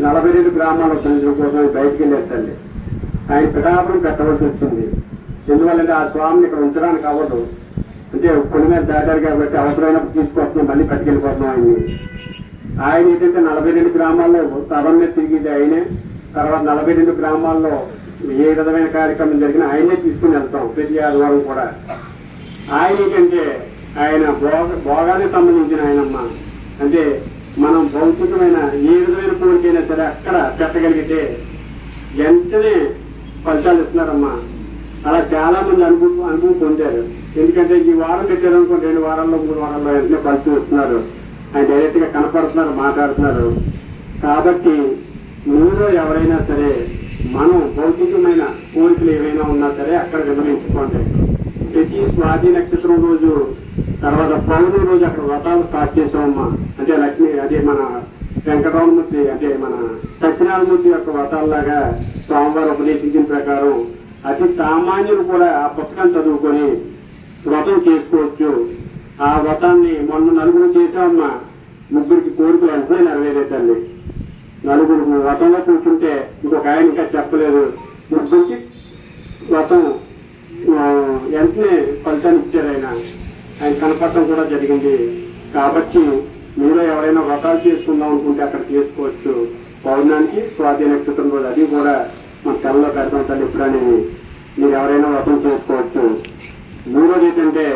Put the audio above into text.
42 గ్రామాల సంవత్సరం కోసం బయటికి వెళ్ళేస్తండి. ఆయన పిఠాపురం పెట్టవలసి వచ్చింది. ఎందువల్లంటే ఆ స్వామిని ఇక్కడ ఉంచడానికి అవ్వదు. అంటే కొన్ని మీద దాటారు కాబట్టి అవసరమైనప్పుడు తీసుకొస్తున్నాం, మళ్ళీ పట్టుకెళ్ళిపోతున్నాం ఆయన్ని. ఆయన ఏంటంటే 42 గ్రామాల్లో తరం మీద తిరిగింది ఆయనే. తర్వాత 42 గ్రామాల్లో ఏ విధమైన కార్యక్రమం జరిగినా ఆయనే తీసుకుని వెళ్తాం ప్రతి ఆదివారం కూడా. ఆయన ఏంటంటే ఆయన భోగానికి సంబంధించిన ఆయనమ్మ. అంటే మనం భౌతికమైన ఏ విధమైన కోరికైనా సరే అక్కడ పెట్టగలిగితే వెంటనే ఫలితాలు ఇస్తున్నారమ్మా. అలా చాలా మంది అనుభవం పొందారు. ఎందుకంటే ఈ వారం పెట్టారనుకో 2 వారాల్లో 3 వారాల్లో వెంటనే ఫలితం ఇస్తున్నారు. ఆయన డైరెక్ట్ గా కనపడుతున్నారు, మాట్లాడుతున్నారు. కాబట్టి మీలో ఎవరైనా సరే మనం భౌతికమైన కోరికలు ఏవైనా ఉన్నా సరే అక్కడ వివరించుకోండి. ప్రతి స్వాతి నక్షత్రం రోజు తర్వాత పౌర్ణమి రోజు అక్కడ వ్రతాలు స్టార్ట్ చేసామమ్మా. అంటే లక్ష్మి అదే మన వెంకటరామమూర్తి అంటే మన సత్యనారాయణమూర్తి యొక్క వ్రతాల్లాగా స్వామివారు ఉపదేశించిన ప్రకారం అతి సామాన్యులు కూడా ఆ పుస్తకాన్ని చదువుకొని వ్రతం చేసుకోవచ్చు. ఆ వ్రతాన్ని మొన్న 4 చేసామమ్మా. 3కి కోరికలు వెంటనే నెరవేరేదండి. 4 వ్రతంలో కూర్చుంటే ఇంకొక ఆయన ఇంకా చెప్పలేదు. 3కి వ్రతం వెంటనే ఫలితాన్ని ఇచ్చారు. ఆయన కనపడటం కూడా జరిగింది. కాబట్టి మీరు ఎవరైనా వ్రతాలు చేసుకుందాం అనుకుంటే అక్కడ చేసుకోవచ్చు. పౌర్ణానికి స్వాతి నక్షత్రం రోజు అది కూడా మన తెల్లలో పెడతాం తల్లి ఇప్పుడు అనేది మీరు ఎవరైనా వ్రతం చేసుకోవచ్చు. 3వది ఏంటంటే